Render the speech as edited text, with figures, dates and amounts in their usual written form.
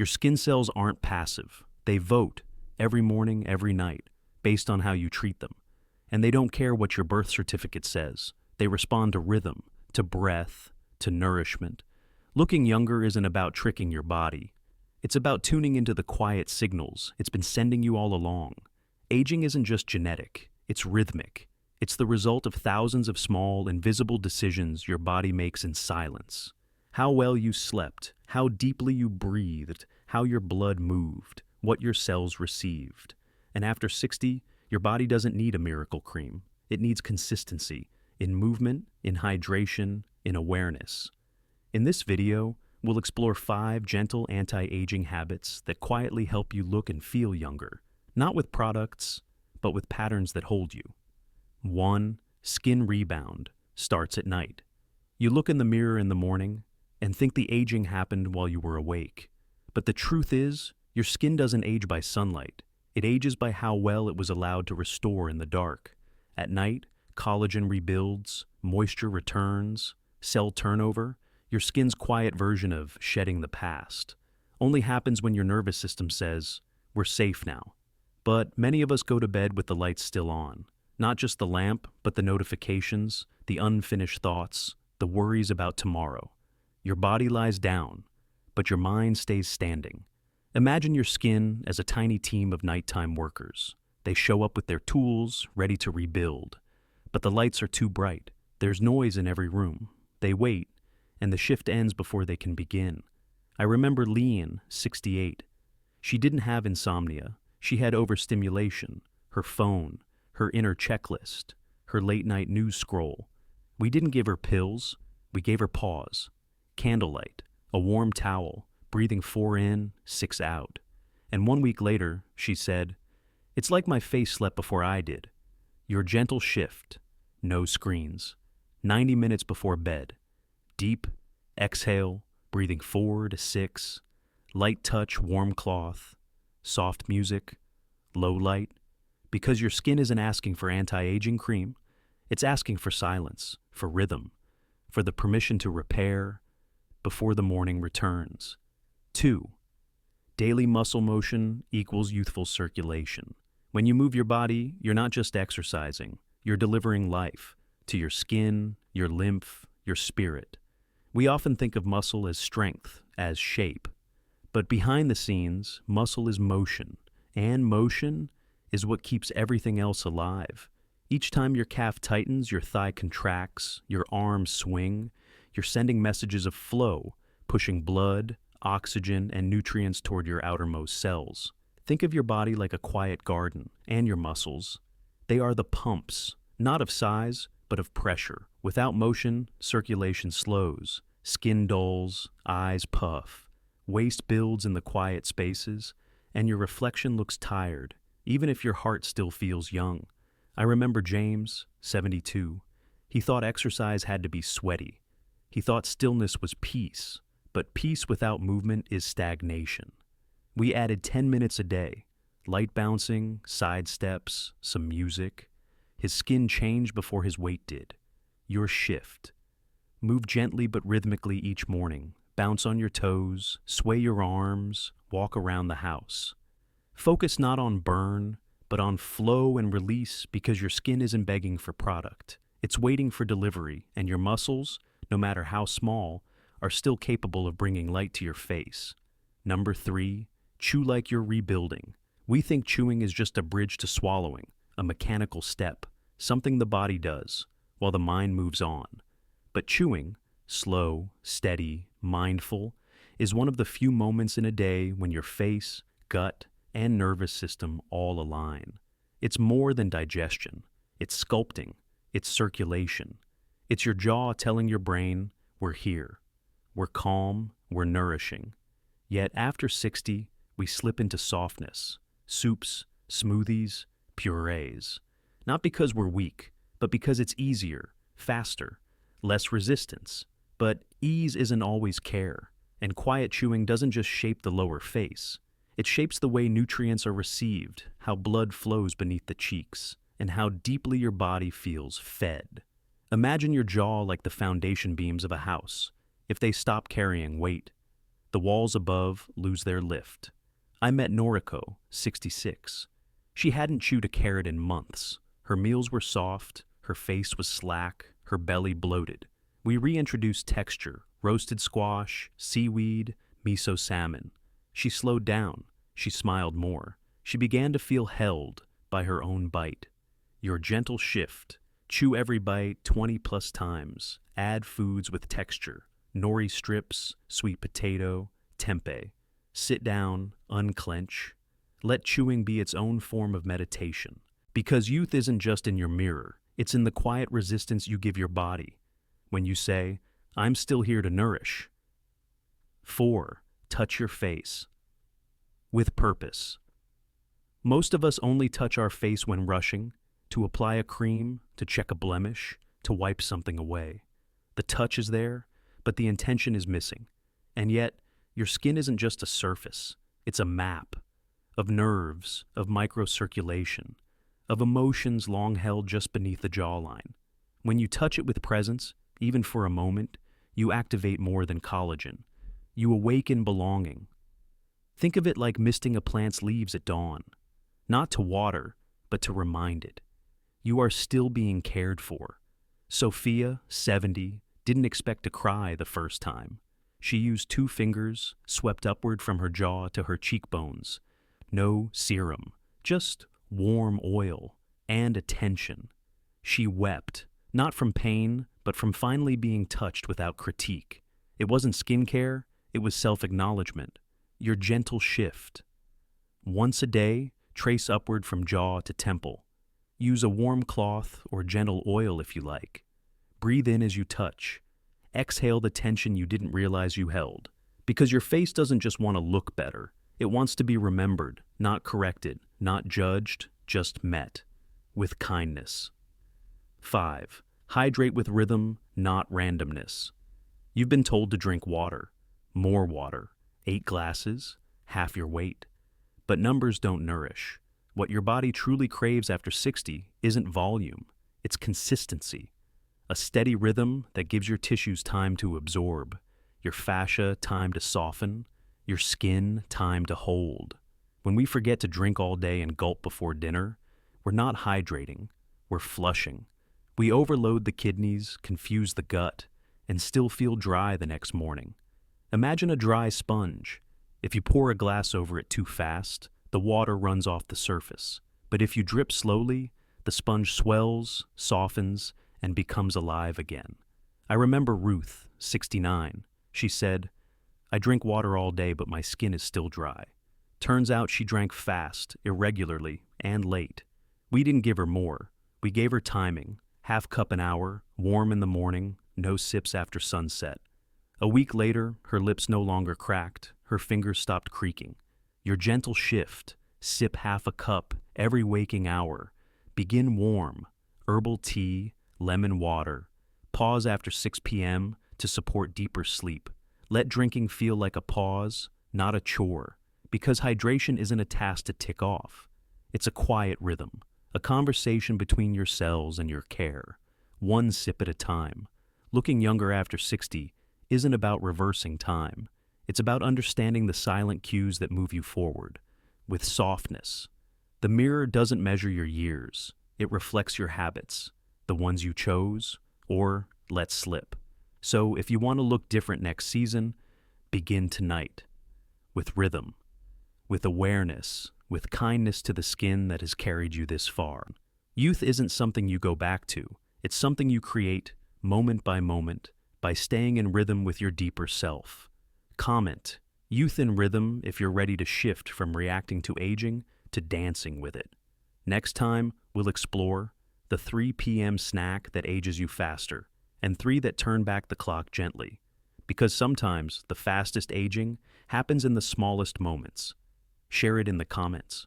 Your skin cells aren't passive. They vote every morning, every night, based on how you treat them. And they don't care what your birth certificate says. They respond to rhythm, to breath, to nourishment. Looking younger isn't about tricking your body. It's about tuning into the quiet signals it's been sending you all along. Aging isn't just genetic, it's rhythmic. It's the result of thousands of small, invisible decisions your body makes in silence. How well you slept, how deeply you breathed, how your blood moved, what your cells received. And after 60, your body doesn't need a miracle cream. It needs consistency, in movement, in hydration, in awareness. In this video, we'll explore 5 gentle anti-aging habits that quietly help you look and feel younger, not with products, but with patterns that hold you. 1. Skin rebound starts at night. You look in the mirror in the morning and think the aging happened while you were awake. But the truth is, your skin doesn't age by sunlight. It ages by how well it was allowed to restore in the dark. At night, collagen rebuilds, moisture returns, cell turnover. Your skin's quiet version of shedding the past only happens when your nervous system says, "We're safe now." But many of us go to bed with the lights still on. Not just the lamp, but the notifications, the unfinished thoughts, the worries about tomorrow. Your body lies down, but your mind stays standing. Imagine your skin as a tiny team of nighttime workers. They show up with their tools, ready to rebuild. But the lights are too bright. There's noise in every room. They wait, and the shift ends before they can begin. I remember Leanne, 68. She didn't have insomnia. She had overstimulation, her phone, her inner checklist, her late-night news scroll. We didn't give her pills. We gave her pause, candlelight, a warm towel, breathing 4 in, 6 out. And 1 week later, she said, "It's like my face slept before I did." Your gentle shift, no screens, 90 minutes before bed. Deep exhale, breathing 4 to 6, light touch, warm cloth, soft music, low light. Because your skin isn't asking for anti-aging cream, it's asking for silence, for rhythm, for the permission to repair before the morning returns. 2. Daily muscle motion equals youthful circulation. When you move your body, you're not just exercising, you're delivering life to your skin, your lymph, your spirit. We often think of muscle as strength, as shape. But behind the scenes, muscle is motion, and motion is what keeps everything else alive. Each time your calf tightens, your thigh contracts, your arms swing, you're sending messages of flow, pushing blood, oxygen, and nutrients toward your outermost cells. Think of your body like a quiet garden, and your muscles. They are the pumps, not of size, but of pressure. Without motion, circulation slows, skin dulls, eyes puff, waste builds in the quiet spaces, and your reflection looks tired, even if your heart still feels young. I remember James, 72. He thought exercise had to be sweaty. He thought stillness was peace, but peace without movement is stagnation. We added 10 minutes a day, light bouncing, side steps, some music. His skin changed before his weight did. Your shift. Move gently but rhythmically each morning. Bounce on your toes, sway your arms, walk around the house. Focus not on burn, but on flow and release, because your skin isn't begging for product. It's waiting for delivery, and your muscles, no matter how small, are still capable of bringing light to your face. 3, chew like you're rebuilding. We think chewing is just a bridge to swallowing, a mechanical step, something the body does, while the mind moves on. But chewing, slow, steady, mindful, is one of the few moments in a day when your face, gut, and nervous system all align. It's more than digestion. It's sculpting. It's circulation. It's your jaw telling your brain, "We're here. We're calm. We're nourishing." Yet after 60, we slip into softness, soups, smoothies, purees. Not because we're weak, but because it's easier, faster, less resistance. But ease isn't always care, and quiet chewing doesn't just shape the lower face. It shapes the way nutrients are received, how blood flows beneath the cheeks, and how deeply your body feels fed. Imagine your jaw like the foundation beams of a house. If they stop carrying weight, The walls above lose their lift. I met Noriko, 66. She hadn't chewed a carrot in months. Her meals were soft, her face was slack, her belly bloated. We reintroduced texture, roasted squash, seaweed, miso salmon. She slowed down. She smiled more. She began to feel held by her own bite. Your gentle shift. Chew every bite 20 plus times. Add foods with texture. Nori strips, sweet potato, tempeh. Sit down, unclench. Let chewing be its own form of meditation. Because youth isn't just in your mirror, it's in the quiet resistance you give your body. When you say, I'm still here to nourish. 4. Touch your face. With purpose. Most of us only touch our face when rushing, to apply a cream, to check a blemish, to wipe something away. The touch is there, but the intention is missing. And yet, your skin isn't just a surface, it's a map of nerves, of microcirculation, of emotions long held just beneath the jawline. When you touch it with presence, even for a moment, you activate more than collagen. You awaken belonging. Think of it like misting a plant's leaves at dawn, not to water, but to remind it. You are still being cared for. Sophia, 70, didn't expect to cry the first time. She used 2 fingers, swept upward from her jaw to her cheekbones. No serum, just warm oil and attention. She wept, not from pain, but from finally being touched without critique. It wasn't skincare, it was self-acknowledgement. Your gentle shift. Once a day, trace upward from jaw to temple. Use a warm cloth or gentle oil if you like. Breathe in as you touch. Exhale the tension you didn't realize you held. Because your face doesn't just want to look better. It wants to be remembered, not corrected, not judged, just met. With kindness. 5. Hydrate with rhythm, not randomness. You've been told to drink water. More water. 8 glasses, half your weight. But numbers don't nourish. What your body truly craves after 60 isn't volume, it's consistency. A steady rhythm that gives your tissues time to absorb, your fascia time to soften, your skin time to hold. When we forget to drink all day and gulp before dinner, we're not hydrating, we're flushing. We overload the kidneys, confuse the gut, and still feel dry the next morning. Imagine a dry sponge. If you pour a glass over it too fast, the water runs off the surface. But if you drip slowly, the sponge swells, softens, and becomes alive again. I remember Ruth, 69. She said, I drink water all day, but my skin is still dry. Turns out she drank fast, irregularly, and late. We didn't give her more. We gave her timing, half cup an hour, warm in the morning, no sips after sunset. A week later, her lips no longer cracked, her fingers stopped creaking. Your gentle shift, sip half a cup every waking hour. Begin warm, herbal tea, lemon water. Pause after 6 p.m. to support deeper sleep. Let drinking feel like a pause, not a chore. Because hydration isn't a task to tick off. It's a quiet rhythm, a conversation between your cells and your care. One sip at a time. Looking younger after 60 isn't about reversing time. It's about understanding the silent cues that move you forward, with softness. The mirror doesn't measure your years. It reflects your habits, the ones you chose or let slip. So if you want to look different next season, begin tonight. With rhythm, with awareness, with kindness to the skin that has carried you this far. Youth isn't something you go back to. It's something you create, moment by staying in rhythm with your deeper self. Comment, youth in rhythm, if you're ready to shift from reacting to aging to dancing with it. Next time, we'll explore the 3 p.m. snack that ages you faster, and 3 that turn back the clock gently. Because sometimes the fastest aging happens in the smallest moments. Share it in the comments.